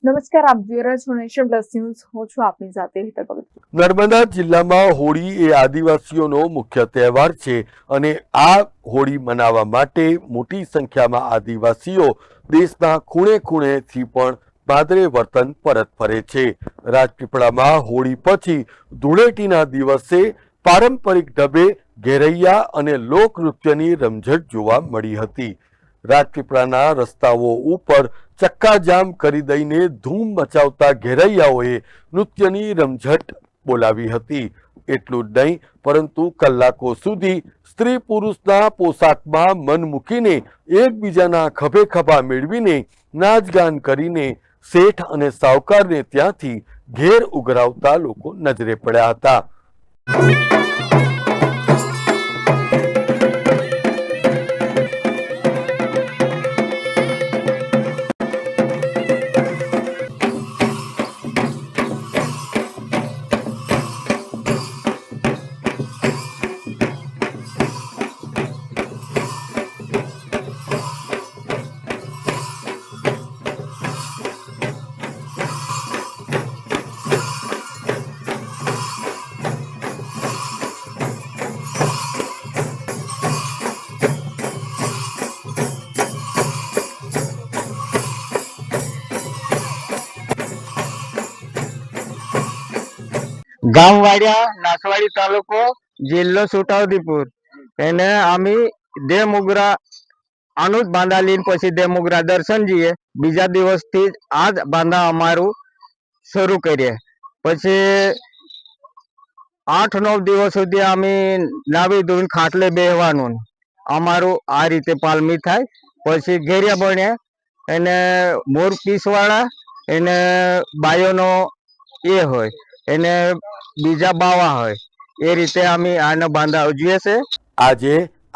નમસ્કાર, આપ જોઈ રહ્યા છો નેશન પ્લસ ન્યૂઝ. હું છું આપની સાથે હેતલ ભગત. નર્મદા જિલ્લામાં હોળી એ આદિવાસીઓનો મુખ્ય તહેવાર છે અને આ હોળી મનાવવા માટે મોટી સંખ્યામાં આદિવાસીઓ દેશના ખૂણે ખૂણેથી પણ પાદરે વતન પરત ફરે છે. રાજપીપળામાં હોળી પછી ધૂળેટીના દિવસે પારંપરિક ઢબે ઘેરૈયા અને લોકનૃત્યની રમઝટ જોવા મળી હતી. રાજપીપળાના રસ્તાઓ ઉપર ચક્કાજામ કરી દઈને ધૂમ મચાવતા ઘેરૈયાઓએ નૃત્યની રમઝટ બોલાવી હતી. એટલું જ નહીં, પરંતુ કલાકો સુધી સ્ત્રી પુરુષના પોશાકમાં મન મૂકીને એકબીજાના ખભે ખભા મેળવીને નાચગાન કરીને શેઠ અને સાવકારને ત્યાંથી ઘેર ઉઘરાવતા લોકો નજરે પડ્યા હતા. ગામ વાડિયા નાસવાડી તાલુકો જિલ્લો છોટાઉદેપુર એને આમી દેવમોગરા આનું જ બાંધા લીન પછી દેવમોગરા દર્શન જઈએ. બીજા દિવસથી જ આ જ બાંધા અમારું શરૂ કરીએ. પછી 8-9 દિવસ સુધી અમે નાવી ધોઈને ખાટલે બેહવાનું અમારું આ રીતે પાલમી થાય. પછી ઘેરિયા બને એને મોર પીસવાળા એને બાયોનો એ હોય એને બીજા બાવા હોય એ રીતે અમે આનો બાંધા ઉજવીએ છે. આજે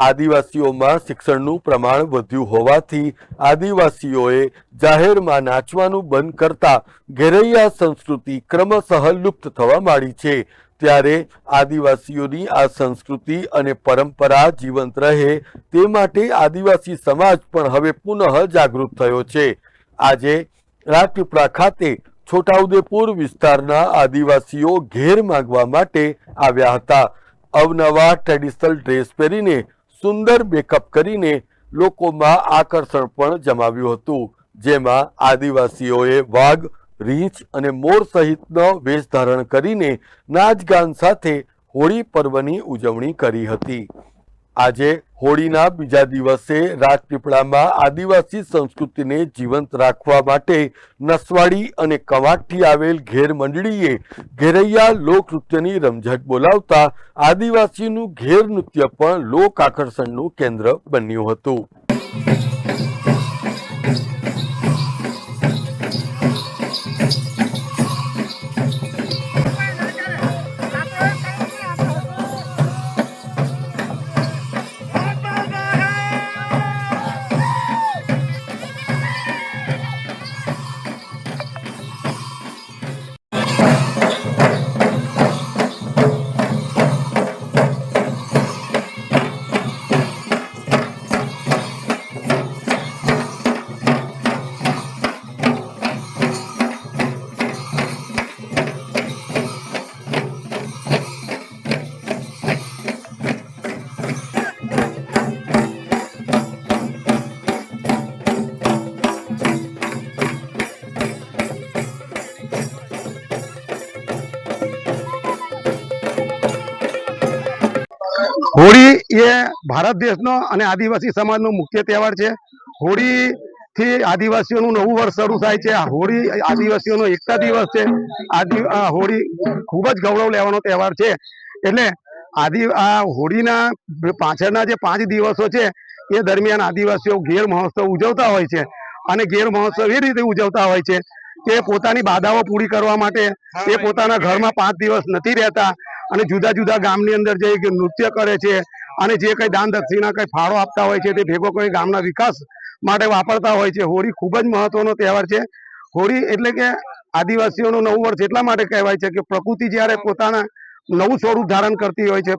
આદિવાસીઓમાં શિક્ષણનું પ્રમાણ વધ્યું હોવાથી આદિવાસીઓએ જાહેરમાં નાચવાનું બંધ કરતા ઘેરૈયા સંસ્કૃતિ ક્રમશઃ લુપ્ત થવા માંડી છે. ત્યારે આદિવાસીઓની આ સંસ્કૃતિ અને પરંપરા જીવંત રહે તે માટે આદિવાસી સમાજ પણ હવે પુનઃ જાગૃત થયો છે. આજે રાજપીપળા ખાતે છોટાઉદેપુર વિસ્તારના આદિવાસીઓ ઘેર માંગવા માટે આવ્યા હતા. અવનવા ટ્રેડિશનલ ડ્રેસ પહેરીને સુંદર મેકઅપ કરીને લોકોમાં આકર્ષણ પણ જમાવ્યું હતું. જેમાં આદિવાસીઓએ વાઘ, રીંછ અને મોર સહિતનો વેશ ધારણ કરીને નાચગાન સાથે હોળી પર્વની ઉજવણી કરી હતી. આજે હોળીના બીજા દિવસે રાજપીપળામાં આદિવાસી સંસ્કૃતિને જીવંત રાખવા માટે નસવાડી અને કવાંટથી આવેલ ઘેર મંડળીએ ઘેરૈયા લોકનૃત્યની રમઝટ બોલાવતા આદિવાસીનું ઘેર નૃત્ય પણ લોક આકર્ષણનું કેન્દ્ર બન્યું હતું. હોળી એ ભારત દેશનો અને આદિવાસી સમાજનો મુખ્ય તહેવાર છે. હોળીથી આદિવાસીઓનું નવું વર્ષ શરૂ થાય છે. હોળી આદિવાસીઓનો એકતા દિવસ છે. હોળી ખૂબ જ ગૌરવ લેવાનો તહેવાર છે. એટલે આ હોળીના પાછળના જે 5 દિવસો છે એ દરમિયાન આદિવાસીઓ ઘેર મહોત્સવ ઉજવતા હોય છે. અને ઘેર મહોત્સવ એ રીતે ઉજવતા હોય છે કે પોતાની બાધાઓ પૂરી કરવા માટે એ પોતાના ઘરમાં 5 દિવસ નથી રહેતા અને જુદા જુદા ગામની અંદર જઈ નૃત્ય કરે છે અને જે કંઈ દાન દક્ષિણા કંઈ ફાળો આપતા હોય છે તે ભેગો કોઈ ગામના વિકાસ માટે વાપરતા હોય છે. હોળી ખૂબ જ મહત્વનો તહેવાર છે. હોળી એટલે કે આદિવાસીઓનું નવું વર્ષ એટલા માટે કહેવાય છે કે પ્રકૃતિ જ્યારે પોતાના નવું સ્વરૂપ ધારણ કરતી હોય છે,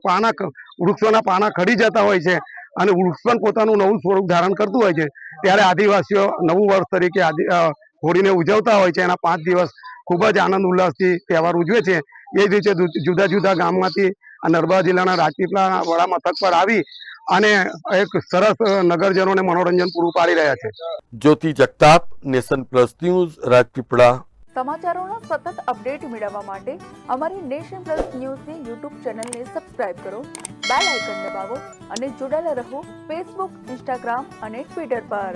વૃક્ષોના પાના ખરી જતા હોય છે અને વૃક્ષ પણ પોતાનું નવું સ્વરૂપ ધારણ કરતું હોય છે, ત્યારે આદિવાસીઓ નવું વર્ષ તરીકે હોળીને ઉજવતા હોય છે. એના 5 દિવસ ખૂબ જ આનંદ ઉલ્લાસથી તહેવાર ઉજવે છે. એ જ રીતે જુદા જુદા ગામમાંથી આ નર્મદા જિલ્લાના રાજપીપળા વડા મથક પર આવી અને એક સરસ નગરજનોને મનોરંજન પૂરું પાડી રહ્યા છે. Jyoti Jagtap, nation plus news, Rajpipla. સમાચારોના સતત અપડેટ મેળવવા માટે અમારી નેશન પ્લસ ન્યૂઝની યુટ્યુબ ચેનલને સબસ્ક્રાઇબ કરો, બેલ આઇકન દબાવો અને જોડાયેલા રહો ફેસબુક, ઇન્સ્ટાગ્રામ અને ટ્વિટર પર.